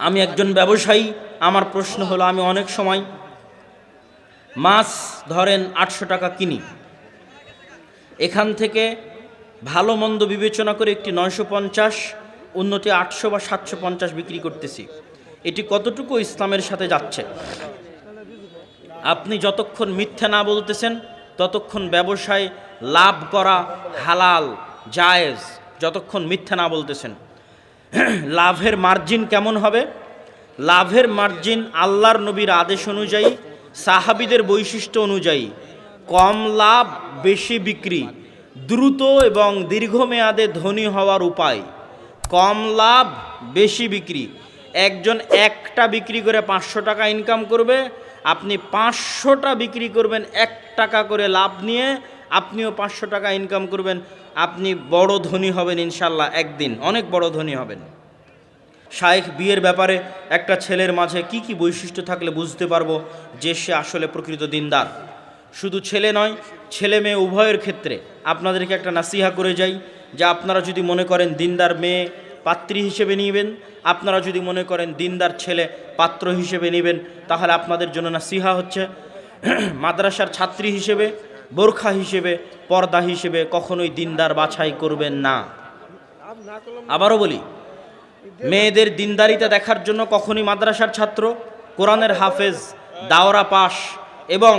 আমি একজন ব্যবসায়ী, আমার প্রশ্ন হলো, আমি অনেক সময় মাছ ধরেন 800 টাকা কিনি, এখান থেকে ভালো মন্দ বিবেচনা করে একটি 950, অন্যটি 800 বা 750 বিক্রি করতেছি, এটি কতটুকু ইসলামের সাথে যাচ্ছে? আপনি যতক্ষণ মিথ্যা না বলতেছেন ততক্ষণ ব্যবসায় লাভ করা হালাল জায়েজ, যতক্ষণ মিথ্যা না বলতেছেন। লাভের মার্জিন কেমন হবে? লাভের মার্জিন আল্লাহর নবীর আদেশ অনুযায়ী, সাহাবীদের বৈশিষ্ট্য অনুযায়ী, কম লাভ বেশি বিক্রি, দ্রুত এবং দীর্ঘমেয়াদে ধনী হওয়ার উপায়। কম লাভ বেশি বিক্রি, একজন একটা বিক্রি করে 500 টাকা ইনকাম করবে, আপনি 500টা বিক্রি করবেন 1 টাকা করে লাভ নিয়ে, আপনিও 500 টাকা ইনকাম করবেন, আপনি বড় ধনী হবেন ইনশাল্লাহ, একদিন অনেক বড় ধনী হবেন। শায়েখ বিয়ের ব্যাপারে একটা ছেলের মাঝে কি কি বৈশিষ্ট্য থাকলে বুঝতে পারবো যে সে আসলে প্রকৃত দিনদার? শুধু ছেলে নয়, ছেলে মেয়ে উভয়ের ক্ষেত্রে আপনাদেরকে একটা নাসিহা করে যাই, যে আপনারা যদি মনে করেন দিনদার মেয়ে পাত্রী হিসেবে নেবেন, আপনারা যদি মনে করেন দিনদার ছেলে পাত্র হিসেবে নেবেন, তাহলে আপনাদের জন্য নাসিহা হচ্ছে, মাদ্রাসার ছাত্রী হিসেবে, বোরখা হিসেবে, পর্দা হিসেবে কখনোই দিনদার বাছাই করবেন না। আবারও বলি, মেয়েদের দিনদারিতা দেখার জন্য কখনই মাদ্রাসার ছাত্র, কোরআনের হাফেজ, দাওরা পাশ এবং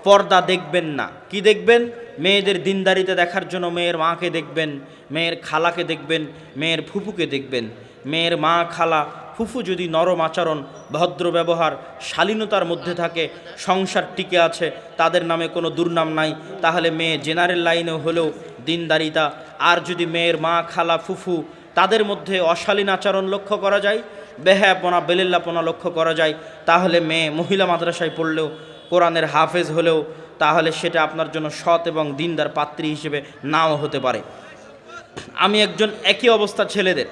পর্দা দেখবেন না। কি দেখবেন? মেয়েদের দিনদারিতা দেখার জন্য মেয়ের মাকে দেখবেন, মেয়ের খালাকে দেখবেন, মেয়ের ফুফুকে দেখবেন। মেয়ের মা, খালা, ফুফু যদি নরম আচরণ, ভদ্র ব্যবহার, শালীনতার মধ্যে থাকে, সংসার টিকে আছে, তাদের নামে কোনো দুর্নাম নাই, তাহলে মেয়ে জেনারেল লাইনে হলেও দিনদারিতা। আর যদি মেয়ের মা, খালা, ফুফু তাদের মধ্যে অশালীন আচরণ লক্ষ্য করা যায়, বেহায়াপনা, বেলিল্লাপনা লক্ষ্য করা যায়, তাহলে মেয়ে মহিলা মাদ্রাসায় পড়লেও, কোরআনের হাফেজ হলেও, তাহলে সেটা আপনার জন্য সৎ এবং দিনদার পাত্রী হিসেবে নাও হতে পারে। আমি একজন একই অবস্থা ছেলেদের,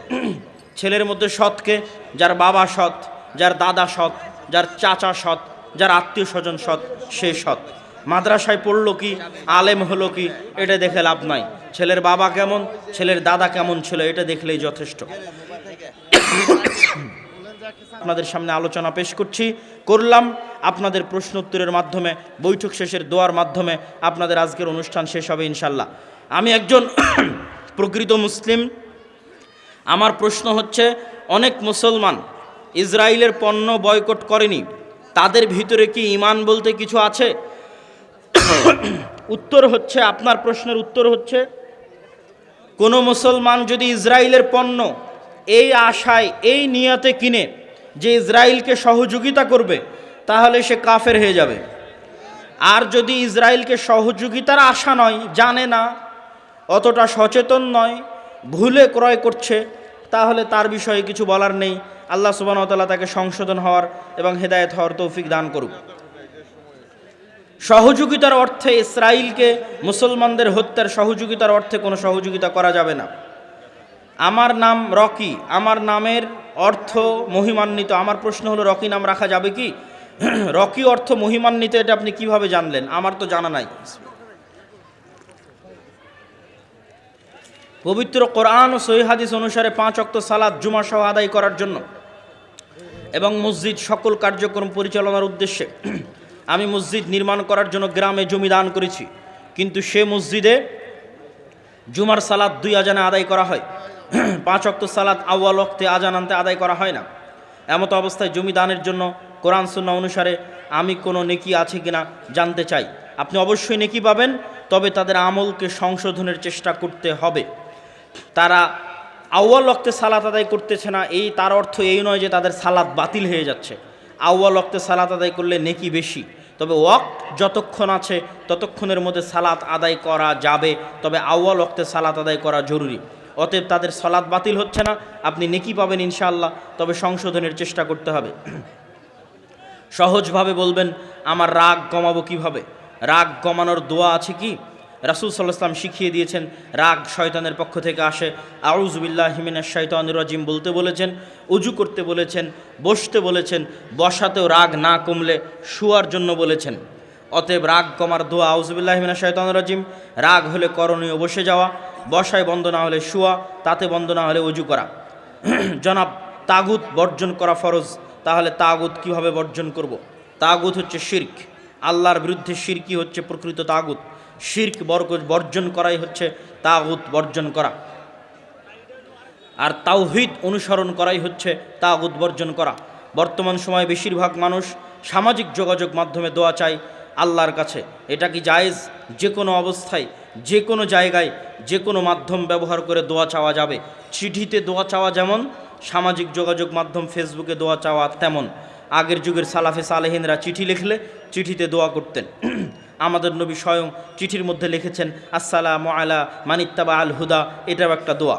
ছেলের মধ্যে সৎকে, যার বাবা সৎ, যার দাদা সৎ, যার চাচা সৎ, যার আত্মীয় স্বজন সৎ, সে সৎ। মাদ্রাসায় পড়লো কি, আলেম হলো কি, এটা দেখে লাভ নাই। ছেলের বাবা কেমন, ছেলের দাদা কেমন ছিল, এটা দেখলেই যথেষ্ট। আপনাদের সামনে আলোচনা পেশ করলাম আপনাদের প্রশ্ন উত্তরের মাধ্যমে, বৈঠক শেষের দোয়ার মাধ্যমে আপনাদের আজকের অনুষ্ঠান শেষ হবে ইনশাল্লাহ। আমি একজন প্রকৃত মুসলিম। আমার প্রশ্ন হচ্ছে, অনেক মুসলমান ইসরায়েলের পণ্য বয়কট করেনি, তাদের ভিতরে কি ঈমান বলতে কিছু আছে? উত্তর হচ্ছে, আপনার প্রশ্নের উত্তর হচ্ছে, কোনো মুসলমান যদি ইসরায়েলের পণ্য এই আশায়, এই নিয়তে কিনে যে ইসরায়েলকে সহযোগিতা করবে, তাহলে সে কাফের হয়ে যাবে। আর যদি ইসরায়েলকে সহযোগিতার আশা নয়, জানে না, অতটা সচেতন নয়, ভুলে ক্রয় করছে, তাহলে তার বিষয়ে কিছু বলার নেই। আল্লাহ সুবহানাহু ওয়া তাআলা তাকে সংশোধন হওয়ার এবং হেদায়েত হওয়ার তৌফিক দান করুক। সহযোগিতার অর্থে ইসরায়েলকে মুসলমানদের হত্যার সহযোগিতার অর্থে কোনো সহযোগিতা করা যাবে না। আমার নাম রকি, আমার নামের অর্থ মহিমান্বিত। আমার প্রশ্ন হলো, রকি নাম রাখা যাবে কি? রকি অর্থ মহিমান্বিত, এটা আপনি কিভাবে জানলেন? আমার তো জানা নাই। পবিত্র কোরআন ও সহিহ হাদিস অনুসারে 5 ওয়াক্ত সালাত জুমা সহ আদায় করার জন্য এবং মসজিদ সকল কার্যক্রম পরিচালনার উদ্দেশ্যে আমি মসজিদ নির্মাণ করার জন্য গ্রামে জমি দান করেছি, কিন্তু সে মসজিদে জুমার সালাত 2 আজানে আদায় করা হয়, 5 ওয়াক্ত সালাত আউয়াল ওয়াক্তে আজান আনতে আদায় করা হয় না। এমত অবস্থায় জমি দানের জন্য কোরআন সুন্নাহ অনুসারে আমি কোনো নেকি আছে কিনা জানতে চাই। আপনি অবশ্যই নেকি পাবেন, তবে তাদের আমলকে সংশোধনের চেষ্টা করতে হবে। তারা আউয়াল ওয়াক্তে সালাত আদায় করতেছে না, এই তার অর্থ এই নয় যে তাদের সালাত বাতিল হয়ে যাচ্ছে। আউয়াল ওয়াক্তে সালাত আদায় করলে নেকি বেশি, তবে ওয়াক্ত যতক্ষণ আছে ততক্ষণের মধ্যে সালাত আদায় করা যাবে, তবে আউয়াল ওয়াক্তে সালাত আদায় করা জরুরি। অতএব তাদের সালাত বাতিল হচ্ছে না, আপনি নেকি পাবেন ইনশাআল্লাহ, তবে সংশোধনের চেষ্টা করতে হবে। সহজভাবে বলবেন, আমার রাগ কমাবো কিভাবে? রাগ কমানোর দোয়া আছে কি? রাসূল সাল্লাল্লাহু আলাইহি ওয়াসাল্লাম শিখিয়ে দিয়েছেন, রাগ শয়তানের পক্ষ থেকে আসে, আউযু বিল্লাহি মিনাশ শাইতানির রাজিম বলতে বলেছেন, উজু করতে বলেছেন, বসতে বলেছেন, বসাতেও রাগ না কমলে শোয়ার জন্য বলেছেন। অতএব রাগ কমার দোয়া আউযু বিল্লাহি মিনাশ শাইতানির রাজিম। রাগ হলে করণীয় বসে যাওয়া, বসায় বন্ধ না হলে শোয়া, তাতে বন্ধ না হলে উজু করা। জনাব তাগুত বর্জন করা ফরজ, তাহলে তাগুত কিভাবে বর্জন করব? তাগুত হচ্ছে শিরক, আল্লাহর বিরুদ্ধে শিরকি হচ্ছে প্রকৃত তাগুত। শিরক বর্জন করাই হচ্ছে তাগুত বর্জন করা, আর তাওহীদ অনুসরণ করাই হচ্ছে তাগুত বর্জন করা। বর্তমান সময়ে বেশিরভাগ মানুষ সামাজিক যোগাযোগ মাধ্যমে দোয়া চায় আল্লাহর কাছে। এটা কি জায়েজ? যে কোনো অবস্থায়, যে কোনো জায়গায়, যে কোনো মাধ্যম ব্যবহার করে দোয়া চাওয়া যাবে। চিঠিতে দোয়া চাওয়া যেমন, সামাজিক যোগাযোগ মাধ্যম ফেসবুকে দোয়া চাওয়া তেমন। আগের যুগের সালাফে সালেহিনরা চিঠি লিখলে চিঠিতে দোয়া করতেন। আমাদের নবী স্বয়ং চিঠির মধ্যে লিখেছেন আসসালামু আলা মানিত্তাবা আল হুদা, এটাও একটা দোয়া।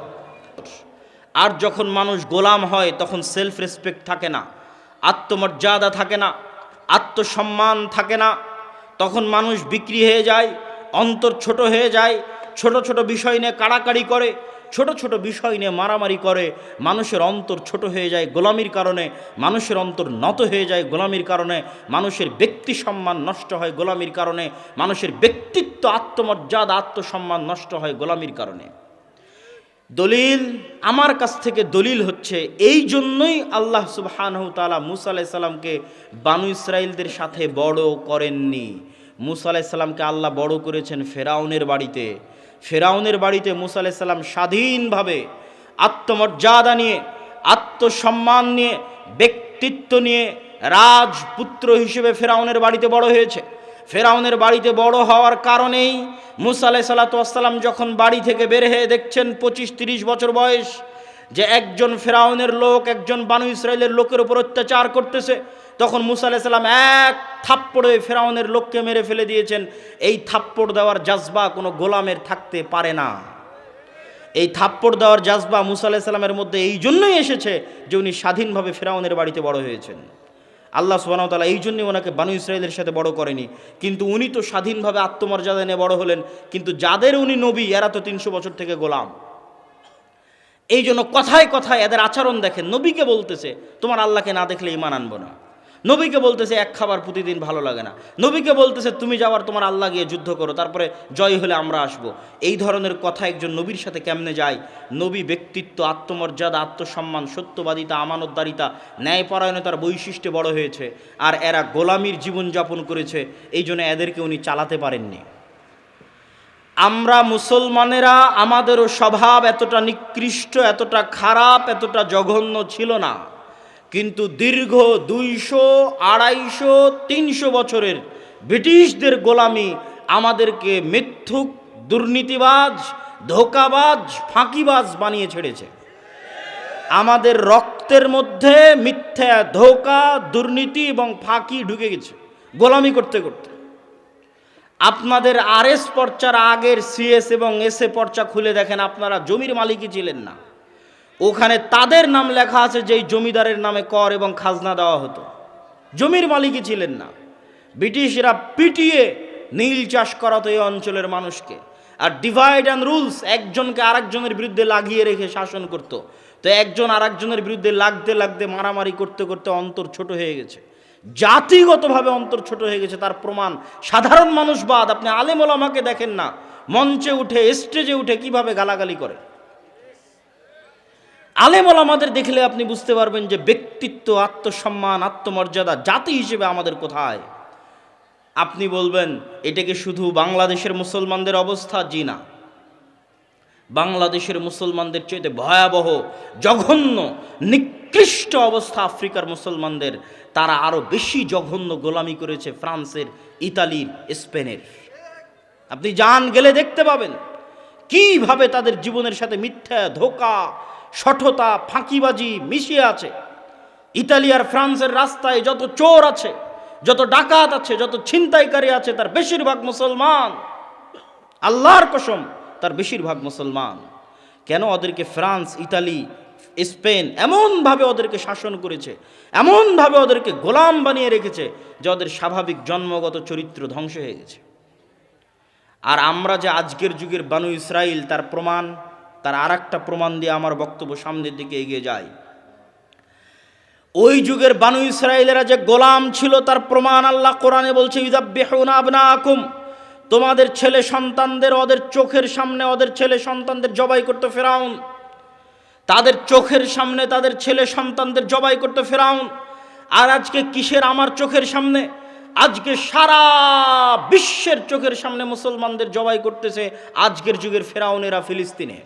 আর যখন মানুষ গোলাম হয় তখন সেলফ রেসপেক্ট থাকে না, আত্মমর্যাদা থাকে না, আত্মসম্মান থাকে না। তখন মানুষ বিক্রি হয়ে যায়, অন্তর ছোট হয়ে যায়, ছোট ছোট বিষয় নিয়ে কাড়াকাড়ি করে, ছোট ছোট বিষয় নিয়ে মারামারি করে। মানুষের অন্তর ছোট হয়ে যায় গোলামির কারণে, মানুষের অন্তর নত হয়ে যায় গোলামির কারণে, মানুষের ব্যক্তি সম্মান নষ্ট হয় গোলামির কারণে, মানুষের ব্যক্তিত্ব, আত্মমর্যাদা, আত্মসম্মান নষ্ট হয় গোলামির কারণে। দলিল আমার কাছ থেকে দলিল হচ্ছে, এই জন্যই আল্লাহ সুবহানাহু তাআলা মুসা আলাইহিস সালামকে বানু ইসরাইলদের সাথে বড় করেননি। মুসা আলাইহিস সালামকে আল্লাহ বড় করেছেন ফেরাউনের বাড়িতে। ফেরাউনের বাড়িতে মুসা আলাইহিস সালাম স্বাধীনভাবে আত্মমর্যাদা নিয়ে, আত্মসম্মান নিয়ে, ব্যক্তিত্ব নিয়ে রাজপুত্র হিসেবে ফেরাউনের বাড়িতে বড় হয়েছে। ফেরাউনের বাড়িতে বড় হওয়ার কারণেই মুসা আলাইহিস সালাতু ওয়াস সালাম যখন বাড়ি থেকে বের হয়ে দেখছেন 25-30 বছর বয়স, যে একজন ফেরাউনের লোক একজন বানু ইসরাইলের লোকের উপর অত্যাচার করতেছে, তখন মুসা আলাইহিস সালাম এক থাপ্পড়ে ফেরাউনের লোককে মেরে ফেলে দিয়েছেন। এই থাপ্পড় দেওয়ার জাজবা কোনো গোলামের থাকতে পারে না। এই থাপ্পড় দেওয়ার জাজবা মুসা আলাইহিস সালামের মধ্যে এই জন্যই এসেছে যে উনি স্বাধীনভাবে ফেরাউনের বাড়িতে বড় হয়েছেন। আল্লাহ সুবহানাহু ওয়া তাআলা এই জন্যই ওনাকে বানু ইসরাইলের সাথে বড় করেনি। কিন্তু উনি তো স্বাধীনভাবে আত্মমর্যাদা নিয়ে বড় হলেন, কিন্তু যাদের উনি নবী এরা তো 300 বছর থেকে গোলাম। এই জন্য কথায় কথায় এদের আচরণ দেখেন, নবীকে বলতেছে তোমার আল্লাহকে না দেখলে ঈমান আনবো না, নবীকে বলতেছে এক খাবার প্রতিদিন ভালো লাগে না, নবীকে বলতেছে তুমি যাওয়ার তোমার আল্লাহ গিয়ে যুদ্ধ করো, তারপরে জয় হলে আমরা আসব। এই ধরনের কথা একজন নবীর সাথে কেমনে যায়? নবী ব্যক্তিত্ব, আত্মমর্যাদা, আত্মসম্মান, সত্যবাদিতা, আমানতদারিতা, ন্যায়পরায়ণতার বৈশিষ্ট্যে বড় হয়েছে, আর এরা গোলামির জীবনযাপন করেছে। এই জন্য এদেরকে উনি চালাতে পারেননি। আমরা মুসলমানেরা আমাদেরও স্বভাব এতটা নিকৃষ্ট, এতটা খারাপ, এতটা জঘন্য ছিল না। কিন্তু দীর্ঘ 200, 250, 300 বছরের ব্রিটিশদের গোলামি আমাদেরকে মিথ্যুক, দুর্নীতিবাজ, ধোঁকাবাজ, ফাঁকিবাজ বানিয়ে ছেড়েছে। আমাদের রক্তের মধ্যে মিথ্যা, ধোঁকা, দুর্নীতি এবং ফাঁকি ঢুকে গেছে গোলামি করতে করতে। আপনাদের আরএস পর্চার আগের সিএস এবং এসএ পর্চা খুলে দেখেন, আপনারা জমির মালিকই ছিলেন না। ওখানে তাদের নাম লেখা আছে যেই জমিদারের নামে কর এবং খাজনা দেওয়া হতো, জমির মালিকই ছিলেন না। ব্রিটিশরা পিটিয়ে নীল চাষ করাতো এই অঞ্চলের মানুষকে, আর ডিভাইড অ্যান্ড রুলস, একজনকে আরেকজনের বিরুদ্ধে লাগিয়ে রেখে শাসন করত। তো একজন আরেকজনের বিরুদ্ধে লাগতে লাগতে, মারামারি করতে করতে অন্তর ছোট হয়ে গেছে, জাতিগতভাবে অন্তর ছোট হয়ে গেছে। তার প্রমাণ সাধারণ মানুষ বাদ, আপনি আলেম ওলামাকে দেখেন না, মঞ্চে উঠে, স্টেজে উঠে কিভাবে গালাগালি করে। আলেম ওলামাদের দেখলে আপনি বুঝতে পারবেন যে ব্যক্তিত্ব, আত্মসম্মান, আত্মমর্যাদা জাতি হিসেবে আমাদের কোথায়। আপনি বলবেন এটা কি শুধু বাংলাদেশের মুসলমানদের অবস্থা? জি না, বাংলাদেশের মুসলমানদের চাইতে ভয়াবহ, জঘন্য, নিকৃষ্ট অবস্থা আফ্রিকার মুসলমানদের। তারা আরো বেশি জঘন্য গোলামি করেছে ফ্রান্সের, ইতালির, স্পেনের। আপনি যান, গেলে দেখতে পাবেন কিভাবে তাদের জীবনের সাথে মিথ্যা, ধোঁকা, শঠতা, ফাঁকিবাজি মিশিয়ে আছে। ইতালি আর ফ্রান্সের রাস্তায় যত চোর আছে, যত ডাকাত আছে, যত ছিনতাইকারী আছে, তার বেশিরভাগ মুসলমান। আল্লাহর কসম, তার বেশিরভাগ মুসলমান। কেন? ওদেরকে ফ্রান্স, ইতালি, স্পেন এমনভাবে ওদেরকে শাসন করেছে, এমনভাবে ওদেরকে গোলাম বানিয়ে রেখেছে যে ওদের স্বাভাবিক জন্মগত চরিত্র ধ্বংস হয়ে গেছে। আর আমরা যে আজকের যুগের বানু ইসরাইল, তার প্রমাণ, তার আর একটা প্রমাণ দিয়ে আমার বক্তব্য সামনের দিকে এগিয়ে যায়। ওই যুগের বানু ইসরাইলেরা যে গোলাম ছিল তার প্রমাণ আল্লাহ কোরআনে বলছে, ইউযাব্বিহুনা আবনাআকুম, তোমাদের ছেলে সন্তানদের ওদের চোখের সামনে ওদের ছেলে সন্তানদের জবাই করতো ফেরাউন। তাদের চোখের সামনে তাদের ছেলে সন্তানদের জবাই করতে ফেরাউন। আর আজকে কিসের আমার চোখের সামনে, আজকে সারা বিশ্বের চোখের সামনে মুসলমানদের জবাই করতেছে আজকের যুগের ফেরাউনেরা ফিলিস্তিনে,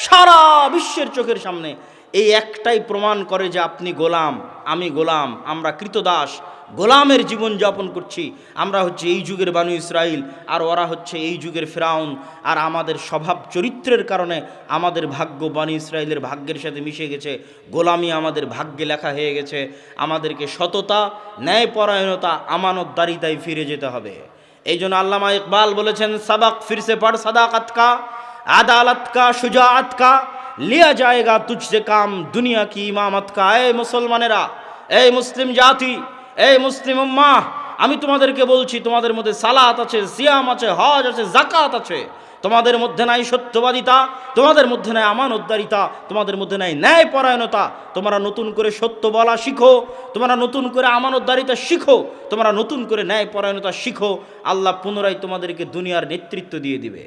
সারা বিশ্বের চোখের সামনে। এই একটাই প্রমাণ করে যে আপনি গোলাম, আমি গোলাম, আমরা কৃতদাস, গোলামের জীবন যাপন করছি। আমরা হচ্ছে এই যুগের বানু ইসরাইল, আর ওরা হচ্ছে এই যুগের ফেরাউন। আর আমাদের স্বভাব চরিত্রের কারণে আমাদের ভাগ্য বানু ইসরাইলের ভাগ্যের সাথে মিশে গেছে, গোলামি আমাদের ভাগ্যে লেখা হয়ে গেছে। আমাদেরকে সততা, ন্যায়পরায়ণতা, আমানতদারিতায় ফিরে যেতে হবে। এই জন্য আল্লামা ইকবাল বলেছেন, সাবাক ফিরসে পড় সাদাকাত কা, আদালত কা, শুজাআত কা, লিয়া যায়েগা তুঝসে কাম, দুনিয়া কি ইমামত কা। এই মুসলমানেরা, এই মুসলিম জাতি, এই মুসলিম উম্মাহ, আমি তোমাদেরকে বলছি, তোমাদের মধ্যে সালাত আছে, সিয়াম আছে, হজ আছে, যাকাত আছে, তোমাদের মধ্যে নাই সত্যবাদিতা, তোমাদের মধ্যে নাই আমানতদারিতা, তোমাদের মধ্যে নাই ন্যায়পরায়ণতা। তোমরা নতুন করে সত্য বলা শিখো, তোমরা নতুন করে আমানতদারিতা শিখো, তোমরা নতুন করে ন্যায়পরায়ণতা শিখো। আল্লাহ পুনরায় তোমাদেরকে দুনিয়ার নেতৃত্ব দিয়ে দিবে।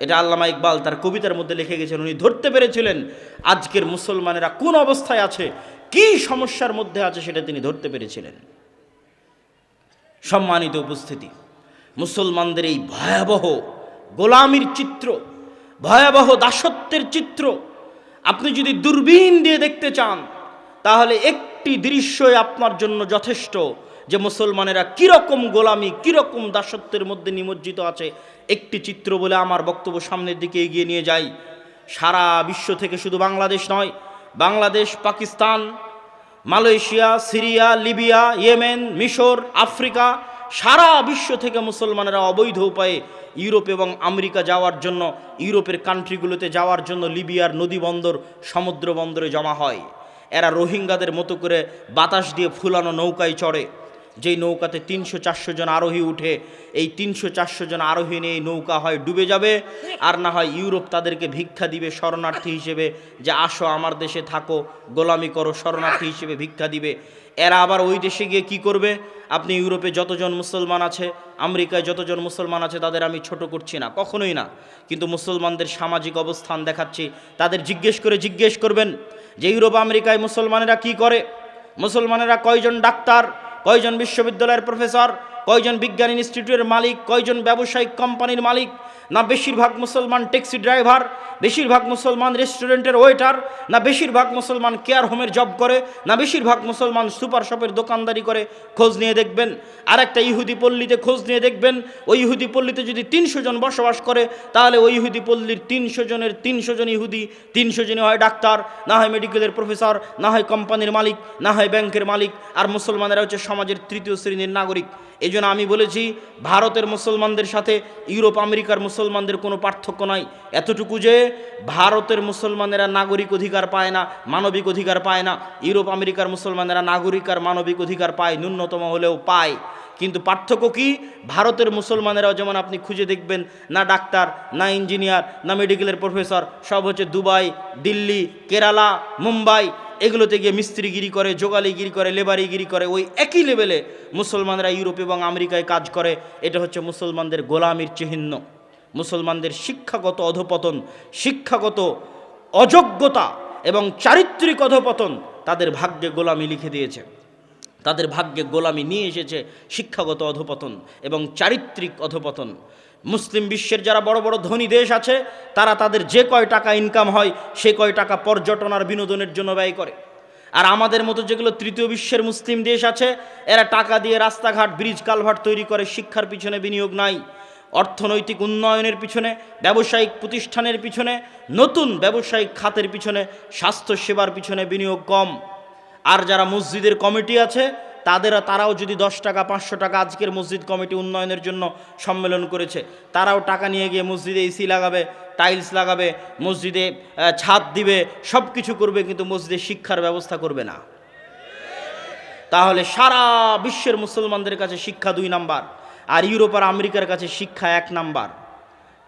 এটা আল্লামা ইকবাল তার কবিতার মধ্যে লিখে গেছেন। উনি ধরতে পেরেছিলেন আজকের মুসলমানেরা কোন অবস্থায় আছে, কি সমস্যার মধ্যে আছে, সেটা তিনি ধরতে পেরেছিলেন। সম্মানিত উপস্থিতি, মুসলমানদের এই ভয়াবহ গোলামির চিত্র, ভয়াবহ দাসত্বের চিত্র আপনি যদি দূরবীন দিয়ে দেখতে চান, তাহলে একটি দৃশ্যই আপনার জন্য যথেষ্ট যে মুসলমানেরা কিরকম গোলামি, কিরকম দাসত্বের মধ্যে নিমজ্জিত আছে। একটি চিত্র বলে আমার বক্তব্য সামনের দিকে এগিয়ে নিয়ে যাই। সারা বিশ্ব থেকে শুধু বাংলাদেশ নয়, Bangladesh, Pakistan, Malaysia, Syria, Libya, Yemen, মিশর, আফ্রিকা, সারা বিশ্ব থেকে মুসলমানেরা অবৈধ উপায়ে ইউরোপ এবং আমেরিকা যাওয়ার জন্য, ইউরোপের কান্ট্রিগুলোতে যাওয়ার জন্য লিবিয়ার নদী বন্দর, সমুদ্র বন্দরে জমা হয়। এরা রোহিঙ্গাদের মতো করে বাতাস দিয়ে ফুলানো নৌকায় চড়ে, যেই নৌকাতে 300-400 জন আরোহী উঠে। এই 300-400 জন আরোহী নিয়ে এই নৌকা হয় ডুবে যাবে, আর না হয় ইউরোপ তাদেরকে ভিক্ষা দিবে শরণার্থী হিসেবে, যে আসো আমার দেশে থাকো, গোলামি করো, শরণার্থী হিসেবে ভিক্ষা দিবে। এরা আবার ওই দেশে গিয়ে কি করবে? আপনি ইউরোপে যতজন মুসলমান আছে, আমেরিকায় যতজন মুসলমান আছে, তাদের আমি ছোট করছি না, কখনোই না, কিন্তু মুসলমানদের সামাজিক অবস্থান দেখাচ্ছি। তাদের জিজ্ঞেস করবেন যে ইউরোপ আমেরিকায় মুসলমানেরা কি করে, মুসলমানেরা কয়জন ডাক্তার, কয়জন বিশ্ববিদ্যালয়ের প্রফেসর, কয়জন বিজ্ঞান ইনস্টিটিউটের মালিক, কয়জন ব্যবসায়িক কোম্পানির মালিক? না বেশিরভাগ মুসলমান ট্যাক্সি ড্রাইভার, বেশিরভাগ মুসলমান রেস্টুরেন্টের ওয়েটার, না বেশিরভাগ মুসলমান কেয়ার হোমের জব করে, না বেশিরভাগ মুসলমান সুপার শপের দোকানদারি করে? খোঁজ নিয়ে দেখবেন। আর একটা ইহুদি পল্লীতে খোঁজ নিয়ে দেখবেন, ওই ইহুদি পল্লীতে যদি 300 জন বসবাস করে, তাহলে ওই ইহুদি পল্লীর 300 জনের 300 জন ইহুদি, 300 জনই হয় ডাক্তার, না হয় মেডিকেলের প্রফেসর, না হয় কোম্পানির মালিক, না হয় ব্যাংকের মালিক। আর মুসলমানেরা হচ্ছে সমাজের তৃতীয় শ্রেণীর নাগরিক। এই জন্য আমি বলেছি, ভারতের মুসলমানদের সাথে ইউরোপ আমেরিকার মুসলমানদের কোনো পার্থক্য নাই, এতটুকু যে ভারতের মুসলমানেরা নাগরিক অধিকার পায় না, মানবিক অধিকার পায় না। ইউরোপ আমেরিকার মুসলমানেরা নাগরিক আর মানবিক অধিকার পায়, ন্যূনতম হলেও পায়। কিন্তু পার্থক্য কি? ভারতের মুসলমানেরাও যেমন আপনি খুঁজে দেখবেন, না ডাক্তার, না ইঞ্জিনিয়ার, না মেডিকেলের প্রফেসর, সব হচ্ছে দুবাই, দিল্লি, কেরালা, মুম্বাই, এগুলোতে গিয়ে মিস্ত্রিগিরি করে, যোগালিগিরি করে, লেবারিগিরি করে। ওই একই লেভেলে মুসলমানরা ইউরোপ এবং আমেরিকায় কাজ করে। এটা হচ্ছে মুসলমানদের গোলামির চিহ্ন। মুসলমানদের শিক্ষাগত অধপতন, শিক্ষাগত অযোগ্যতা এবং চারিত্রিক অধপতন তাদের ভাগ্যে গোলামি লিখে দিয়েছে। তাদের ভাগ্যে গোলামি নিয়ে এসেছে শিক্ষাগত অধপতন এবং চারিত্রিক অধপতন। মুসলিম বিশ্বের যারা বড় বড় ধনী দেশ আছে, তারা তাদের যে কয় টাকা ইনকাম হয়, সে কয় টাকা পর্যটন আর বিনোদনের জন্য ব্যয় করে। আর আমাদের মতো যেগুলো তৃতীয় বিশ্বের মুসলিম দেশ আছে, এরা টাকা দিয়ে রাস্তাঘাট, ব্রিজ, কালভার্ট তৈরি করে, শিক্ষার পিছনে বিনিয়োগ নাই। অর্থনৈতিক উন্নয়নের পিছনে, ব্যবসায়িক প্রতিষ্ঠানের পিছনে, নতুন ব্যবসায়িক খাতের পিছনে, স্বাস্থ্যসেবার পিছনে বিনিয়োগ কম। আর যারা মসজিদের কমিটি আছে, তারাও যদি 10 টাকা, 500 টাকা, আজকের মসজিদ কমিটি উন্নয়নের জন্য সম্মেলন করেছে, তারাও টাকা নিয়ে গিয়ে মসজিদে এসি লাগাবে, টাইলস লাগাবে, মসজিদে ছাদ দিবে, সব কিছু করবে, কিন্তু মসজিদে শিক্ষার ব্যবস্থা করবে না। তাহলে সারা বিশ্বের মুসলমানদের কাছে শিক্ষা 2 নাম্বার, আর ইউরোপ আর আমেরিকার কাছে শিক্ষা 1 নাম্বার।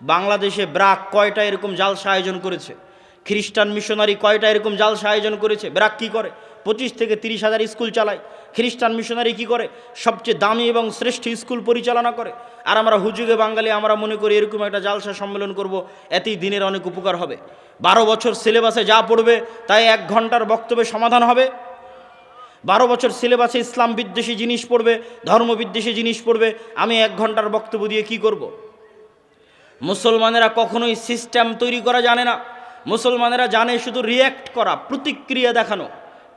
বাংলাদেশে ব্রাক কয়টা এরকম জালসা আয়োজন করেছে, খ্রিস্টান মিশনারি কয়টা এরকম জালসা আয়োজন করেছে? ব্রাক কী করে? 25 থেকে 30 হাজার স্কুল চালায়। খ্রিস্টান মিশনারি কি করে? সবচেয়ে দামি এবং শ্রেষ্ঠ স্কুল পরিচালনা করে। আর আমরা হুজুগে বাঙালি আমরা মনে করি এরকম একটা জালসা সম্মেলন করব, এতেই দিনের অনেক উপকার হবে। 12 বছর সিলেবাসে যা পড়বে তাই 1 ঘন্টার বক্তব্যে সমাধান হবে? 12 বছর সিলেবাসে ইসলাম বিদ্বেষী জিনিস পড়বে, ধর্ম বিদ্বেষী জিনিস পড়বে, আমি 1 ঘন্টার বক্তব্য দিয়ে কি করব? মুসলমানেরা কখনোই সিস্টেম তৈরি করা জানে না। মুসলমানেরা জানে শুধু রিয়্যাক্ট করা, প্রতিক্রিয়া দেখানো।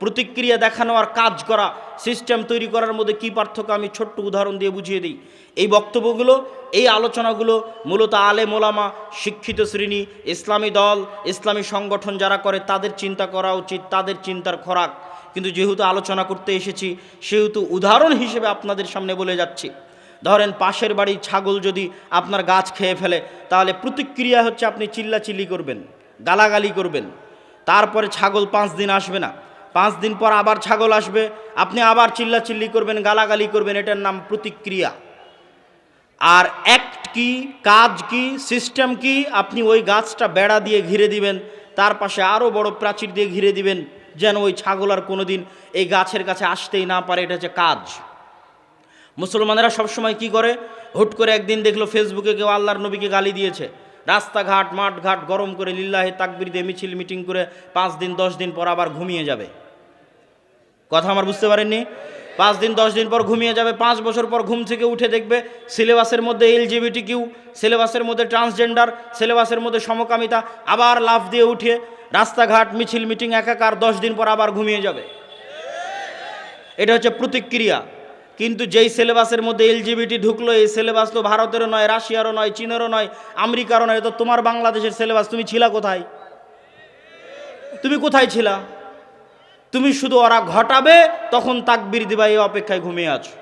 প্রতিক্রিয়া দেখানো আর কাজ করা, সিস্টেম তৈরি করার মধ্যে কী পার্থক্য আমি ছোট্ট উদাহরণ দিয়ে বুঝিয়ে দিই। এই বক্তব্যগুলো, এই আলোচনাগুলো মূলত আলেম ওলামা, শিক্ষিত শ্রেণী, ইসলামী দল, ইসলামী সংগঠন যারা করে তাদের চিন্তা করা উচিত, তাদের চিন্তার খোরাক। কিন্তু যেহেতু আলোচনা করতে এসেছি সেহেতু উদাহরণ হিসেবে আপনাদের সামনে বলে যাচ্ছি। ধরেন পাশের বাড়ির ছাগল যদি আপনার গাছ খেয়ে ফেলে, তাহলে প্রতিক্রিয়া হচ্ছে আপনি চিল্লাচিল্লি করবেন, গালাগালি করবেন। তারপরে ছাগল 5 দিন আসবে না, 5 দিন পর আবার ছাগল আসবে, আপনি আবার চিল্লাচিল্লি করবেন, গালাগালি করবেন। এটার নাম প্রতিক্রিয়া। আর অ্যাক্ট কি, কাজ কি, সিস্টেম কি? আপনি ওই গাছটা বেড়া দিয়ে ঘিরে দিবেন, তার পাশে আরও বড় প্রাচীর দিয়ে ঘিরে দিবেন, যেন ওই ছাগল আর কোনো দিন এই গাছের কাছে আসতেই না পারে। এটা হচ্ছে কাজ। মুসলমানেরা সবসময় কি করে? হুট করে একদিন দেখলো ফেসবুকে কেউ আল্লাহর নবীকে গালি দিয়েছে, রাস্তাঘাট মাঠঘাট গরম করে লিল্লাহে তাকবীর দিয়ে মিছিল মিটিং করে 5 দিন 10 দিন পর আবার ঘুমিয়ে যাবে। কথা আমার বুঝতে পারেননি? 5 দিন 10 দিন পর ঘুমিয়ে যাবে। 5 বছর পর ঘুম থেকে উঠে দেখবে সিলেবাসের মধ্যে LGBT, সিলেবাসের মধ্যে ট্রান্সজেন্ডার, সিলেবাসের মধ্যে সমকামিতা, আবার লাফ দিয়ে উঠে রাস্তাঘাট মিছিল মিটিং একাকার, 10 দিন পর আবার ঘুমিয়ে যাবে। এটা হচ্ছে প্রতিক্রিয়া। কিন্তু যেই সিলেবাসের মধ্যে LGBT ঢুকলো, এই সিলেবাস তো ভারতেরও নয়, রাশিয়ারও নয়, চীনেরও নয়, আমেরিকারও নয়, তো তোমার বাংলাদেশের সিলেবাস। তুমি ছিলা কোথায়? তুমি কোথায় ছিলা? তুমি শুধু ওরা ঘটাবে তখন তাকবীর দিবা, এই অপেক্ষায় ঘুমিয়ে আছো।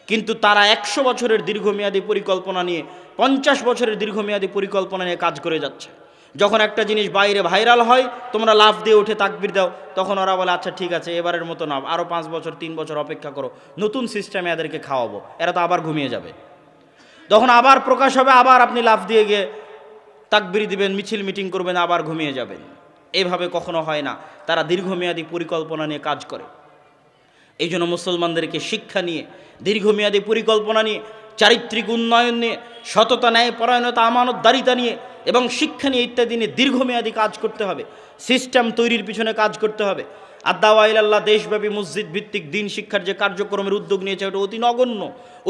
কিন্তু তারা 100 বছরের দীর্ঘমেয়াদী পরিকল্পনা নিয়ে, 50 বছরের দীর্ঘমেয়াদী পরিকল্পনা নিয়ে কাজ করে যাচ্ছে। যখন একটা জিনিস বাইরে ভাইরাল হয়, তোমরা লাফ দিয়ে উঠে তাকবীর দাও, তখন ওরা বলে আচ্ছা ঠিক আছে এবারের মতো না, আরও 5 বছর 3 বছর অপেক্ষা করো, নতুন সিস্টেমে এদেরকে খাওয়াবো, এরা তো আবার ঘুমিয়ে যাবে। তখন আবার প্রকাশ হবে, আবার আপনি লাফ দিয়ে গিয়ে তাকবীর দিবেন, মিছিল মিটিং করবেন, আবার ঘুমিয়ে যাবেন। এভাবে কখনো হয় না। তারা দীর্ঘমেয়াদী পরিকল্পনা নিয়ে কাজ করে। এই জন্য মুসলমানদেরকে শিক্ষা নিয়ে, দীর্ঘমেয়াদী পরিকল্পনা নিয়ে, চারিত্রিক উন্নয়ন নিয়ে, সততা, ন্যায় পরায়ণতা, আমানতদারিতা নিয়ে এবং শিক্ষা নিয়ে ইত্যাদি নিয়ে দীর্ঘমেয়াদী কাজ করতে হবে। সিস্টেম তৈরির পিছনে কাজ করতে হবে। আদ-দাওয়া ইলাল্লাহ দেশব্যাপী মসজিদ ভিত্তিক দিন শিক্ষার যে কার্যক্রমের উদ্যোগ নিয়েছে, ওটা অতি নগণ্য,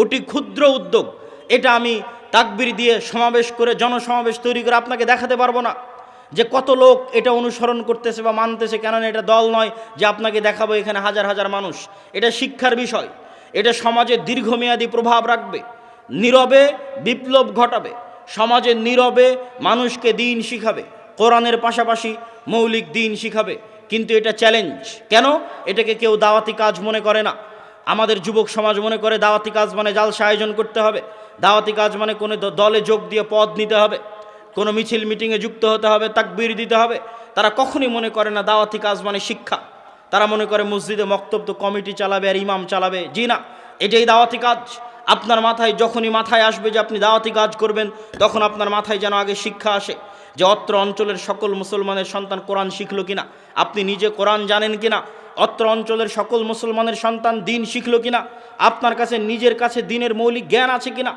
অতি ক্ষুদ্র উদ্যোগ। এটা আমি তাকবীর দিয়ে সমাবেশ করে, জনসমাবেশ তৈরি করে আপনাকে দেখাতে পারবো না যে কত লোক এটা অনুসরণ করতেছে বা মানতেছে। কেননা এটা দল নয় যে আপনাকে দেখাবো এখানে হাজার হাজার মানুষ। এটা শিক্ষার বিষয়। এটা সমাজে দীর্ঘমেয়াদী প্রভাব রাখবে, নীরবে বিপ্লব ঘটাবে, সমাজে নীরবে মানুষকে দিন শিখাবে, কোরআনের পাশাপাশি মৌলিক দিন শিখাবে। কিন্তু এটা চ্যালেঞ্জ। কেন? এটাকে কেউ দাওয়াতি কাজ মনে করে না। আমাদের যুবক সমাজ মনে করে দাওয়াতি কাজ মানে জালসা আয়োজন করতে হবে, দাওয়াতি কাজ মানে কোনো দলে যোগ দিয়ে পদ নিতে হবে, কোনো মিছিল মিটিংয়ে যুক্ত হতে হবে, তাকবীর দিতে হবে। তারা কখনই মনে করে না দাওয়াতি কাজ মানে শিক্ষা। তারা মনে করে মসজিদে মক্তব তো কমিটি চালাবে আর ইমাম চালাবে। জি না, এটাই দাওয়াতি কাজ। আপনার মাথায় যখনই মাথায় আসবে যে আপনি দাওয়াতি কাজ করবেন, তখন আপনার মাথায় যেন আগে শিক্ষা আসে যে অত্র অঞ্চলের সকল মুসলমানের সন্তান কোরআন শিখলো কিনা, আপনি নিজে কোরআন জানেন কিনা, অত্র অঞ্চলের সকল মুসলমানের সন্তান দিন শিখলো কিনা, আপনার কাছে নিজের কাছে দিনের মৌলিক জ্ঞান আছে কিনা।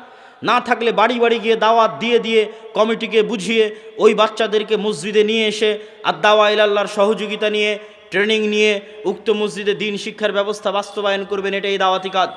না থাকলে বাড়ি বাড়ি গিয়ে দাওয়াত দিয়ে দিয়ে কমিটিকে বুঝিয়ে ওই বাচ্চাদেরকে মসজিদে নিয়ে এসে আদ-দাওয়া ইলাল্লাহর সহযোগিতা নিয়ে, ট্রেনিং নিয়ে উক্ত মসজিদে দিন শিক্ষার ব্যবস্থা বাস্তবায়ন করবেন। এটাই দাওয়াতি কাজ।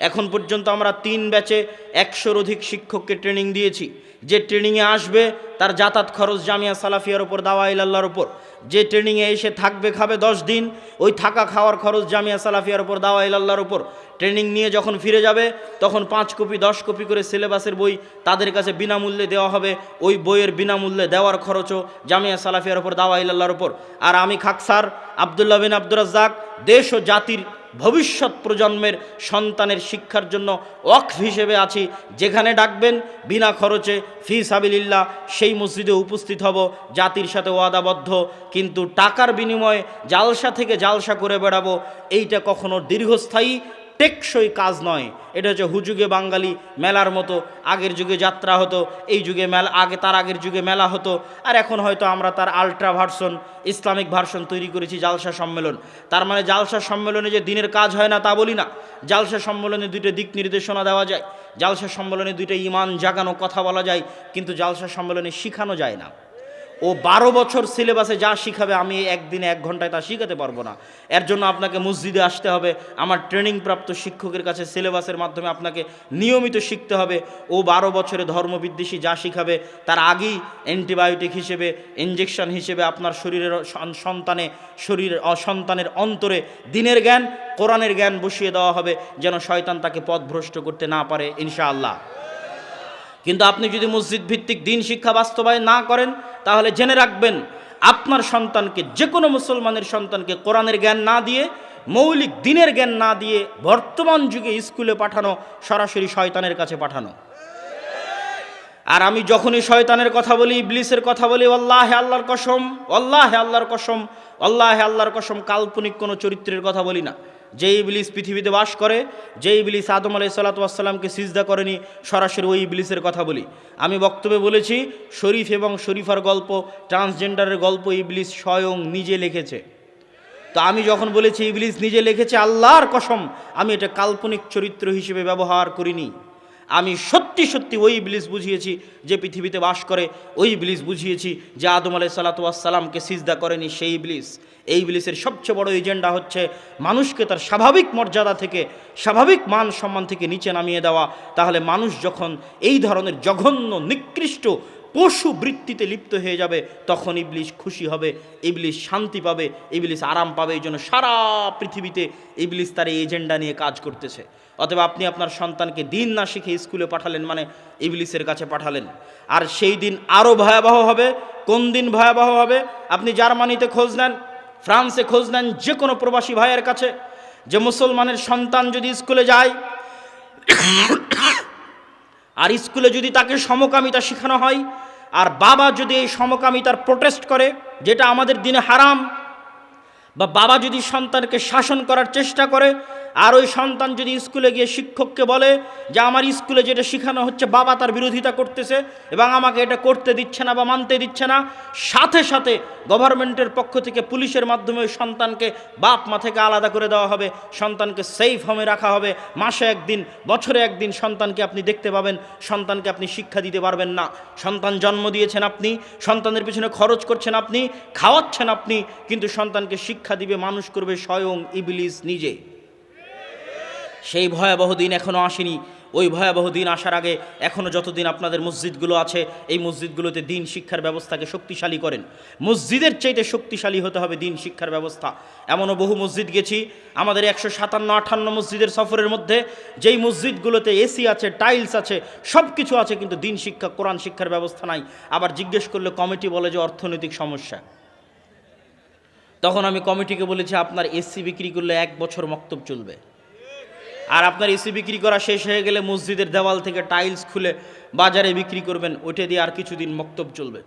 এখন পর্যন্ত আমরা 3 ব্যাচে 100-র অধিক শিক্ষককে ট্রেনিং দিয়েছি। যে ট্রেনিংয়ে আসবে তার যাতায়াত খরচ জামিয়া সালাফিয়ার ওপর, দাওয়া ইলাল্লাহর ওপর। যে ট্রেনিংয়ে এসে থাকবে খাবে 10 দিন, ওই থাকা খাওয়ার খরচ জামিয়া সালাফিয়ার ওপর, দাওয়া ইলাল্লাহর ওপর। ট্রেনিং নিয়ে যখন ফিরে যাবে তখন 5 কপি 10 কপি করে সিলেবাসের বই তাদের কাছে বিনামূল্যে দেওয়া হবে। ওই বইয়ের বিনামূল্যে দেওয়ার খরচও জামিয়া সালাফিয়ার ওপর, দাওয়া ইলাল্লাহর ওপর। আর আমি খাকসার আব্দুল্লাহ বিন আব্দুর রাজ্জাক দেশ ও জাতির ভবিষ্যৎ প্রজন্মের সন্তানের শিক্ষার জন্য ওয়াকফ হিসেবে আছি। যেখানে ডাকবেন বিনা খরচে ফি সাবিলিল্লাহ সেই মসজিদে উপস্থিত হব, জাতির সাথে ওয়াদাবদ্ধ। কিন্তু টাকার বিনিময়ে জালসা থেকে জালসা করে বেড়াবো, এইটা কখনো দীর্ঘস্থায়ী টেকসই কাজ নয়। এটা হচ্ছে হুজুগে বাঙালি মেলার মতো। আগের যুগে যাত্রা হতো, এই যুগে মেলা, তার আগের যুগে মেলা হতো, আর এখন হয়তো আমরা তার আলট্রা ভার্সন, ইসলামিক ভার্সন তৈরি করেছি, জালসা সম্মেলন। তার মানে জালসা সম্মেলনে যে দিনের কাজ হয় না তা বলি না। জালসা সম্মেলনে দুইটা দিক নির্দেশনা দেওয়া যায়, জালসা সম্মেলনে দুইটা ইমান জাগানো কথা বলা যায়, কিন্তু জালসা সম্মেলনে শিখানো যায় না। ও 12 বছর সিলেবাসে যা শিখাবে আমি একদিনে 1 ঘন্টায় তা শিখাতে পারবো না। এর জন্য আপনাকে মসজিদে আসতে হবে, আমার ট্রেনিংপ্রাপ্ত শিক্ষকের কাছে সিলেবাসের মাধ্যমে আপনাকে নিয়মিত শিখতে হবে। ও 12 বছরে ধর্মবিদ্বেষী যা শিখাবে তার আগেই অ্যান্টিবায়োটিক হিসেবে, ইঞ্জেকশন হিসেবে আপনার শরীরের সন্তানের অন্তরে দিনের জ্ঞান, কোরআনের জ্ঞান বসিয়ে দেওয়া হবে, যেন শয়তান তাকে পথভ্রষ্ট করতে না পারে ইনশাআল্লাহ। কিন্তু আপনি যদি মসজিদ ভিত্তিক দিন শিক্ষা বাস্তবায়ন না করেন, তাহলে জেনে রাখবেন আপনার সন্তানকে, যে কোনো মুসলমানের সন্তানকে কোরআনের জ্ঞান না দিয়ে, মৌলিক দিনের জ্ঞান না দিয়ে বর্তমান যুগে স্কুলে পাঠানো সরাসরি শয়তানের কাছে পাঠানো। আর আমি যখনই শয়তানের কথা বলি, ইবলিসের কথা বলি, আল্লাহে আল্লাহর কসম, আল্লাহে আল্লাহর কসম, আল্লাহে আল্লাহর কসম, কাল্পনিক কোনো চরিত্রের কথা বলি না। যে ইবলিস পৃথিবীতে বাস করে, যে ইবলিস আদম আলাইহিস সালাতু ওয়াস সালামকে সিজদা করেনি, সরাসরি ওই ইবলিসের কথা বলি। আমি বক্তব্যে বলেছি শরীফ এবং শরীফার গল্প, ট্রান্সজেন্ডারের গল্প ইবলিস স্বয়ং নিজে লিখেছে। তো আমি যখন বলেছি ইবলিস নিজে লিখেছে, আল্লাহর কসম আমি এটা কাল্পনিক চরিত্র হিসেবে ব্যবহার করিনি। আমি সত্যি সত্যি ওই ইবলিস বুঝিয়েছি যে পৃথিবীতে বাস করে, ওই ইবলিস বুঝিয়েছি যে আদম আলাইহিস সালাতু ওয়াস সালামকে সিজদা করেনি সেই ইবলিস। এই ইবলিসের সবচেয়ে বড় এজেন্ডা হচ্ছে মানুষকে তার স্বাভাবিক মর্যাদা থেকে, স্বাভাবিক মান সম্মান থেকে নিচে নামিয়ে দেওয়া। তাহলে মানুষ যখন এই ধরনের জঘন্য নিকৃষ্ট পশু বৃত্তিতে লিপ্ত হয়ে যাবে, তখন ইবলিস খুশি হবে, ইবলিস শান্তি পাবে, ইবলিস আরাম পাবে। এই জন্য সারা পৃথিবীতে ইবলিস তার এই এজেন্ডা নিয়ে কাজ করতেছে। অতএব আপনি আপনার সন্তানকে দিন না শিখে স্কুলে পাঠালেন মানে ইবলিসের কাছে পাঠালেন। আর সেই দিন আরও ভয়াবহ হবে। কোন দিন ভয়াবহ হবে? আপনি জার্মানিতে খোঁজ নেন, ফ্রান্সে খোঁজ নেন, যে কোনো প্রবাসী ভাইয়ের কাছে, যে মুসলমানের সন্তান যদি স্কুলে যায় আর স্কুলে যদি তাকে সমকামিতা শেখানো হয়, আর বাবা যদি এই সমকামিতার প্রোটেস্ট করে, যেটা আমাদের দিনে হারাম, বা বাবা যদি সন্তানকে শাসন করার চেষ্টা করে, আর ওই সন্তান যদি স্কুলে গিয়ে শিক্ষককে বলে যে আমার স্কুলে যেটা শেখানো হচ্ছে বাবা তার বিরোধিতা করতেছে এবং আমাকে এটা করতে দিচ্ছে না বা মানতে দিচ্ছে না, সাথে সাথে গভর্নমেন্টের পক্ষ থেকে পুলিশের মাধ্যমে ওই সন্তানকে বাপ মা থেকে আলাদা করে দেওয়া হবে, সন্তানকে সেফ হোমে রাখা হবে। মাসে একদিন, বছরে একদিন সন্তানকে আপনি দেখতে পাবেন, সন্তানকে আপনি শিক্ষা দিতে পারবেন না। সন্তান জন্ম দিয়েছেন আপনি, সন্তানের পিছনে খরচ করছেন আপনি, খাওয়াচ্ছেন আপনি, কিন্তু সন্তানকে শিক্ষা দিবে, মানুষ করবে স্বয়ং ইবলিস নিজে। সেই ভয়াবহ দিন এখনও আসেনি। ওই ভয়াবহ দিন আসার আগে এখনও যতদিন আপনাদের মসজিদগুলো আছে, এই মসজিদগুলোতে দিন শিক্ষার ব্যবস্থাকে শক্তিশালী করেন। মসজিদের চাইতে শক্তিশালী হতে হবে দিন শিক্ষার ব্যবস্থা। এমনও বহু মসজিদ গেছি, আমাদের 157-58 মসজিদের সফরের মধ্যে, যেই মসজিদগুলোতে এসি আছে, টাইলস আছে, সব কিছু আছে, কিন্তু দিন শিক্ষা, কোরআন শিক্ষার ব্যবস্থা নাই। আবার জিজ্ঞেস করলে কমিটি বলে যে অর্থনৈতিক সমস্যা। তখন আমি কমিটিকে বলেছি আপনার এসি বিক্রি করলে 1 বছর মক্তব চলবে, আর আপনার এসি বিক্রি করা শেষ হয়ে গেলে মসজিদের দেওয়াল থেকে টাইলস খুলে বাজারে বিক্রি করবেন, ওইটা দিয়ে আর কিছুদিন মক্তব চলবে।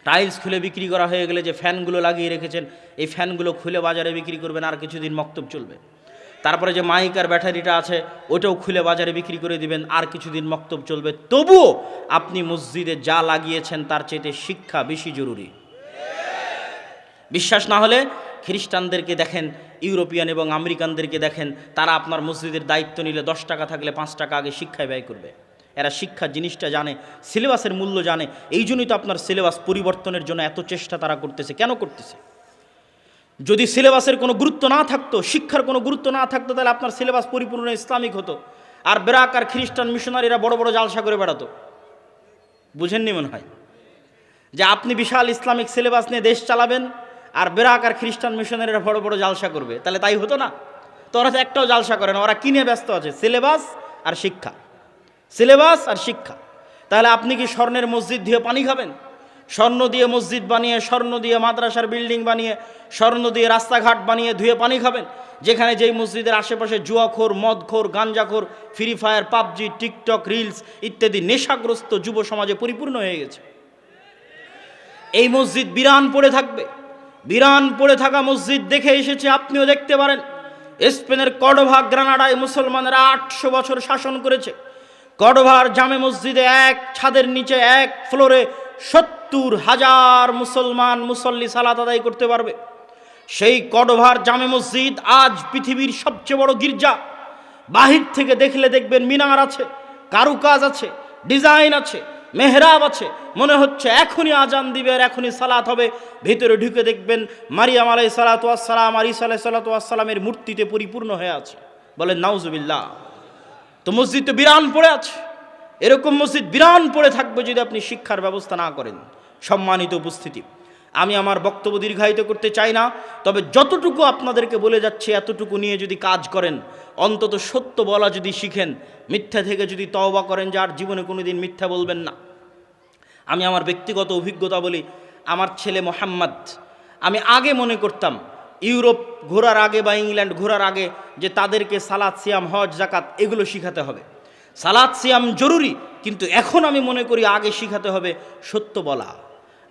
টাইলস খুলে বিক্রি করা হয়ে গেলে যে ফ্যানগুলো লাগিয়ে রেখেছেন, এই ফ্যানগুলো খুলে বাজারে বিক্রি করবেন, আর কিছুদিন মক্তব চলবে। তারপরে যে মাইক আর ব্যাটারিটা আছে ওটাও খুলে বাজারে বিক্রি করে দিবেন, আর কিছুদিন মক্তব চলবে। তবুও আপনি মসজিদে যা লাগিয়েছেন তার চাইতে শিক্ষা বেশি জরুরি। বিশ্বাস না হলে খ্রিস্টানদেরকে দেখেন, ইউরোপিয়ান এবং আমেরিকানদেরকে দেখেন, তারা আপনার মসজিদের দায়িত্ব নিলে 10 টাকা থাকলে 5 টাকা আগে শিক্ষায় ব্যয় করবে। এরা শিক্ষা জিনিসটা জানে, সিলেবাসের মূল্য জানে। এই জন্যই তো আপনার সিলেবাস পরিবর্তনের জন্য এত চেষ্টা তারা করতেছে। কেন করতেছে? যদি সিলেবাসের কোনো গুরুত্ব না থাকতো, শিক্ষার কোনো গুরুত্ব না থাকতো, তাহলে আপনার সিলেবাস পরিপূর্ণ ইসলামিক হতো। আর বেরাক আর খ্রিস্টান মিশনারিরা বড় বড় জালসা করে বেড়াতো। বুঝেননি মনে হয় যে আপনি বিশাল ইসলামিক সিলেবাস নিয়ে দেশ চালাবেন, আর বেরাক আর খ্রিস্টান মিশনারিরা বড় বড় জালসা করবে, তাহলে তাই হতো না? তো ওরা তো একটাও জালসা করে না, ওরা কিনে ব্যস্ত আছে সিলেবাস আর শিক্ষা, সিলেবাস আর শিক্ষা। তাহলে আপনি কি স্বর্ণের মসজিদ দিয়ে পানি খাবেন? স্বর্ণ দিয়ে মসজিদ বানিয়ে, স্বর্ণ দিয়ে মাদ্রাসার বিল্ডিং বানিয়ে, স্বর্ণ দিয়ে রাস্তাঘাট বানিয়ে ধুয়ে পানি খাবেন? যেখানে যেই মসজিদের আশেপাশে জুয়াখোর, মদখোর, গাঞ্জাখোর, free fire, PUBG, TikTok, reels ইত্যাদি নেশাগ্রস্ত যুব সমাজে পরিপূর্ণ হয়ে গেছে। এই মসজিদ বিরান পড়ে থাকবে। বিরান পড়ে থাকা মসজিদ দেখে এসেছে, আপনিও দেখতে পারেন। স্পেনের কর্ডোভা গ্রানাডায় মুসলমানেরা 800 বছর শাসন করেছে। কর্ডোভার জামে মসজিদে এক ছাদের নিচে এক ফ্লোরে 70,000 মুসলমান মুসল্লি সালাত আদায় করতে পারবে। সেই কর্ডোভার জামে মসজিদ আজ পৃথিবীর সবচেয়ে বড় গির্জা। বাহির থেকে দেখলে দেখবেন মিনার আছে, কারুকাজ আছে, ডিজাইন আছে, মেহরাব আছে, মনে হচ্ছে এখনই আজান দিবে আর এখনই সালাত হবে। ভিতরে ঢুকে দেখবেন মারিয়াম আলাইহিস সালাতু ওয়াস সালাম আর ঈসা আলাইহিস সালাতু ওয়াস সালামের মূর্তিতে পরিপূর্ণ হয়ে আছে। বলেন নাউজুবিল্লাহ। তো মসজিদ তো বিরান পড়ে আছে। এরকম মসজিদ বিরান পড়ে থাকবে যদি আপনি শিক্ষার ব্যবস্থা না করেন। সম্মানিত উপস্থিতি, আমি আমার বক্তব্য দীর্ঘায়িত করতে চাই না, তবে যতটুকু আপনাদেরকে বলে যাচ্ছে এতটুকু নিয়ে যদি কাজ করেন, অন্তত সত্য বলা যদি শিখেন, মিথ্যা থেকে যদি তওবা করেন যে আর জীবনে কোনোদিন মিথ্যা বলবেন না। আমি আমার ব্যক্তিগত অভিজ্ঞতা বলি, আমার ছেলে মোহাম্মদ, আমি আগে মনে করতাম ইউরোপ ঘোরার আগে বা ইংল্যান্ড ঘোরার আগে যে তাদেরকে সালাত সিয়াম হজ জাকাত এগুলো শিখাতে হবে, সালাত সিয়াম জরুরি, কিন্তু এখন আমি মনে করি আগে শিখাতে হবে সত্য বলা,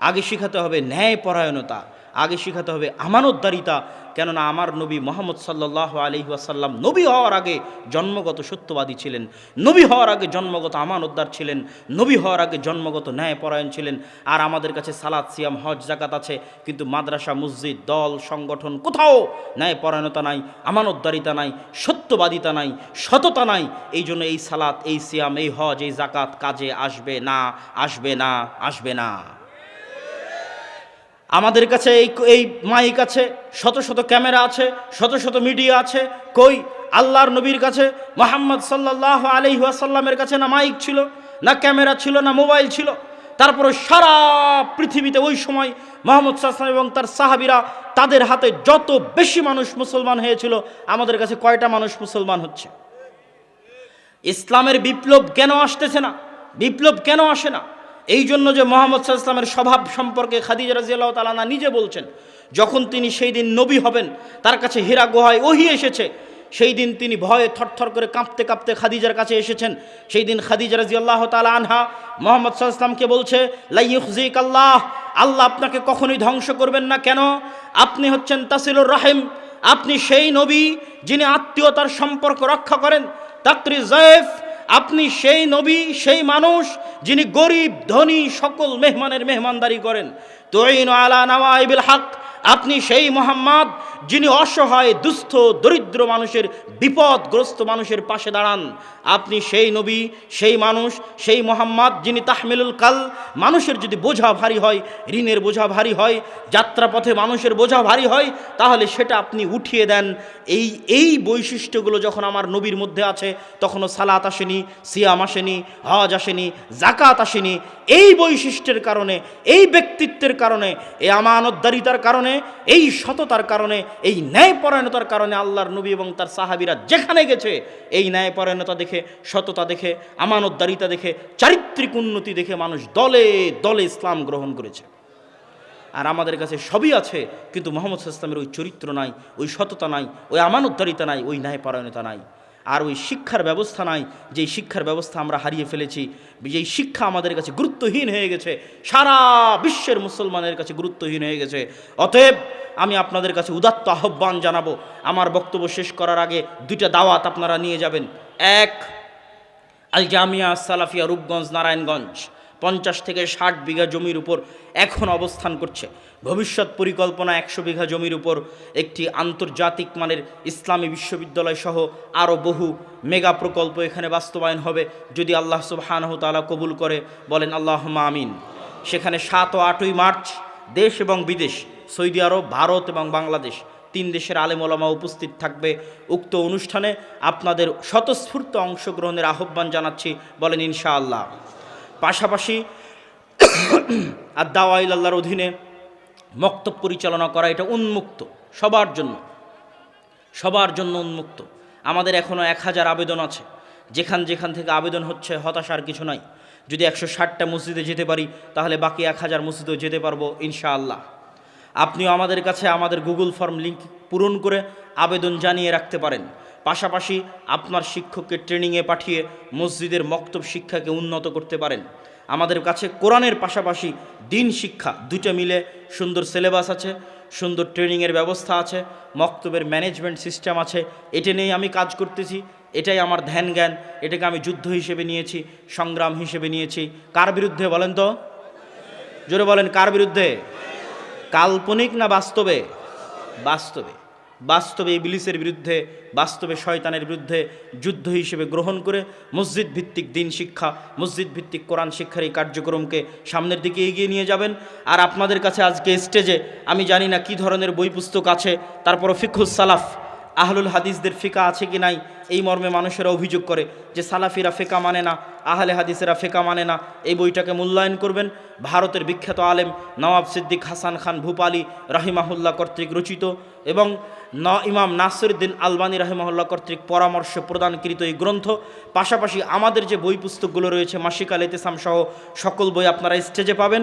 আগে শিখাতে হবে ন্যায়পরায়ণতা, আগে শিখাতে হবে আমানতদারিতা। কেননা আমার নবী মুহাম্মদ সাল্লাল্লাহু আলাইহি ওয়াসাল্লাম নবী হওয়ার আগে জন্মগত সত্যবাদী ছিলেন, নবী হওয়ার আগে জন্মগত আমানতদার ছিলেন, নবী হওয়ার আগে জন্মগত ন্যায়পরায়ণ ছিলেন। আর আমাদের কাছে সালাত সিয়াম হজ জাকাত আছে, কিন্তু মাদ্রাসা মসজিদ দল সংগঠন কোথাও ন্যায়পরায়ণতা নাই, আমানতদারিতা নাই, সত্যবাদিতা নাই, সততা নাই। এই জন্য এই সালাত, এই সিয়াম, এই হজ, এই জাকাত কাজে আসবে না, আসবে না, আসবে না। আমাদের কাছে এই মাইক আছে, শত শত ক্যামেরা আছে, শত শত মিডিয়া আছে, কই আল্লাহর নবীর কাছে মুহাম্মদ সাল্লাল্লাহু আলাইহি ওয়াসাল্লামের কাছে না মাইক ছিল, না ক্যামেরা ছিল, না মোবাইল ছিল। তারপরে সারা পৃথিবীতে ওই সময় মুহাম্মদ সাল্লাল্লাহু আলাইহি ওয়াসাল্লাম এবং তার সাহাবীরা তাদের হাতে যত বেশি মানুষ মুসলমান হয়েছিল, আমাদের কাছে কয়টা মানুষ মুসলমান হচ্ছে? ইসলামের বিপ্লব কেন আসতেছে না? বিপ্লব কেন আসে না? এই জন্য যে মুহাম্মদ সাল্লাল্লাহু আলাইহি ওয়াসাল্লামের স্বভাব সম্পর্কে খাদিজা রাদিয়াল্লাহু তাআলা আনহা নিজে বলছেন, যখন তিনি সেই দিন নবী হবেন, তার কাছে হীরা গুহায় ওহী এসেছে, সেই দিন তিনি ভয়ে থরথর করে কাঁপতে কাঁপতে খাদিজার কাছে এসেছেন। সেই দিন খাদিজা রাদিয়াল্লাহু তাআলা আনহা মুহাম্মদ সাল্লাল্লাহু আলাইহি ওয়াসাল্লামকে বলছে, লা ইউখজিকাল্লাহ, আল্লাহ আপনাকে কখনোই ধ্বংস করবেন না। কেন? আপনি হচ্ছেন তাসিলুর রাহিম, আপনি সেই নবী যিনি আত্মীয়তার সম্পর্ক রক্ষা করেন। তাকরি যায়েফ, আপনি সেই নবী, সেই মানুষ যিনি গরিব ধনী সকল মেহমানের মেহমানদারি করেন। তুইনু আলা নাওয়াইবিল হক, আপনি সেই মুহাম্মদ যিনি অসহায় দুস্থ দরিদ্র মানুষের, বিপদগ্রস্ত মানুষের পাশে দাঁড়ান। আপনি সেই নবী, সেই মানুষ, সেই মুহাম্মদ যিনি তাহমিলুল কাল, মানুষের যদি বোঝা ভারী হয়, ঋণের বোঝা ভারী হয়, যাত্রাপথে মানুষের বোঝা ভারী হয়, তাহলে সেটা আপনি উঠিয়ে দেন। এই বৈশিষ্ট্যগুলো যখন আমার নবীর মধ্যে আছে, তখনও সালাত আসেনি, সিয়াম আসেনি, হজ আসেনি, জাকাত আসেনি। এই বৈশিষ্ট্যের কারণে, এই ব্যক্তিত্বের কারণে, এই আমানতদারিতার কারণে, এই সততার কারণে, এই ন্যায়পরায়ণতার কারণে আল্লাহর নবী এবং তার সাহাবীরা যেখানে গেছে, এই ন্যায়পরায়ণতা দেখে, সততা দেখে, আমানতদারিতা দেখে, চারিত্রিক উন্নতি দেখে মানুষ দলে দলে ইসলাম গ্রহণ করেছে। আর আমাদের কাছে সবই আছে, কিন্তু মুহাম্মদ সাল্লাল্লাহু আলাইহি ওয়াসাল্লামের ওই চরিত্র নাই, ওই সততা নাই, ওই আমানতদারিতা নাই, ওই ন্যায়পরায়ণতা নাই, আর ওই শিক্ষার ব্যবস্থা নাই। যেই শিক্ষার ব্যবস্থা আমরা হারিয়ে ফেলেছি, যেই শিক্ষা আমাদের কাছে গুরুত্বহীন হয়ে গেছে, সারা বিশ্বের মুসলমানের কাছে গুরুত্বহীন হয়ে গেছে। অতএব আমি আপনাদের কাছে উদাত্ত আহ্বান জানাবো, আমার বক্তব্য শেষ করার আগে দুইটা দাওয়াত আপনারা নিয়ে যাবেন। এক, আল জামিয়া সালাফিয়া রূপগঞ্জ নারায়ণগঞ্জ 50 থেকে 60 বিঘা জমির উপর এখন অবস্থান করছে। ভবিষ্যৎ পরিকল্পনা 100 বিঘা জমির উপর একটি আন্তর্জাতিক মানের ইসলামী বিশ্ববিদ্যালয় সহ আরও বহু মেগা প্রকল্প এখানে বাস্তবায়ন হবে, যদি আল্লাহ সুবহানাহু ওয়া তাআলা কবুল করে। বলেন আল্লাহুম্মা আমিন। সেখানে 7 ও 8ই মার্চ দেশ এবং বিদেশ, সৌদি আরব, ভারত এবং বাংলাদেশ 3 দেশের আলেম ওলামা উপস্থিত থাকবে। উক্ত অনুষ্ঠানে আপনাদের স্বতঃস্ফূর্ত অংশগ্রহণের আহ্বান জানাচ্ছি। বলেন ইনশাআল্লাহ। পাশাপাশি আদ-দাওয়া ইলাল্লাহর অধীনে মক্তব পরিচালনা করা, এটা উন্মুক্ত, সবার জন্য উন্মুক্ত। আমাদের এখনও 1000 আবেদন আছে। যেখান থেকে আবেদন হচ্ছে, হতাশার কিছু নাই। যদি 160টা মসজিদে যেতে পারি, তাহলে বাকি 1000 মসজিদেও যেতে পারবো ইনশাআল্লাহ। আপনিও আমাদের কাছে আমাদের গুগল ফর্ম লিঙ্ক পূরণ করে আবেদন জানিয়ে রাখতে পারেন। পাশাপাশি আপনার শিক্ষককে ট্রেনিংয়ে পাঠিয়ে মসজিদের মক্তব শিক্ষাকে উন্নত করতে পারেন। আমাদের কাছে কোরআনের পাশাপাশি দিন শিক্ষা দুটো মিলে সুন্দর সিলেবাস আছে। সুন্দর ট্রেনিংয়ের ব্যবস্থা আছে, মক্তবের ম্যানেজমেন্ট সিস্টেম আছে, এটা নিয়েই আমি কাজ করতেছি, এটাই আমার ধ্যান জ্ঞান, এটাকে আমি যুদ্ধ হিসেবে নিয়েছি, সংগ্রাম হিসেবে নিয়েছি। কার বিরুদ্ধে বলেন তো? জোরে বলেন, কার বিরুদ্ধে? কাল্পনিক না বাস্তবে? বাস্তবে। বাস্তবে ইবলিসের বিরুদ্ধে, বাস্তবে শয়তানের বিরুদ্ধে যুদ্ধ হিসেবে গ্রহণ করে মসজিদ ভিত্তিক দিন শিক্ষা, মসজিদ ভিত্তিক কোরআন শিক্ষার এই কার্যক্রমকে সামনের দিকে এগিয়ে নিয়ে যাবেন। আর আপনাদের কাছে আজকে স্টেজে আমি জানি না কি ধরনের বই পুস্তক আছে, তারপরও ফিকহুস সালাফ, আহলুল হাদিসদের ফিকা আছে কি নাই, এই মর্মে মানুষেরা অভিযোগ করে যে সালাফিরা ফেকা মানে না, আহলে হাদিসেরা ফেকা মানে না। এই বইটাকে মূল্যায়ন করবেন। ভারতের বিখ্যাত আলেম নওয়াব সিদ্দিক হাসান খান ভূপালী রাহিমাহুল্লাহ কর্তৃক রচিত এবং ইমাম নাসিরউদ্দিন আলবানী রাহিমাহুল্লাহ কর্তৃক পরামর্শ প্রদানকৃত এই গ্রন্থ, পাশাপাশি আমাদের যে বই পুস্তকগুলো রয়েছে মাসিক আল ইতিসাম সহ সকল বই আপনারা স্টেজে পাবেন।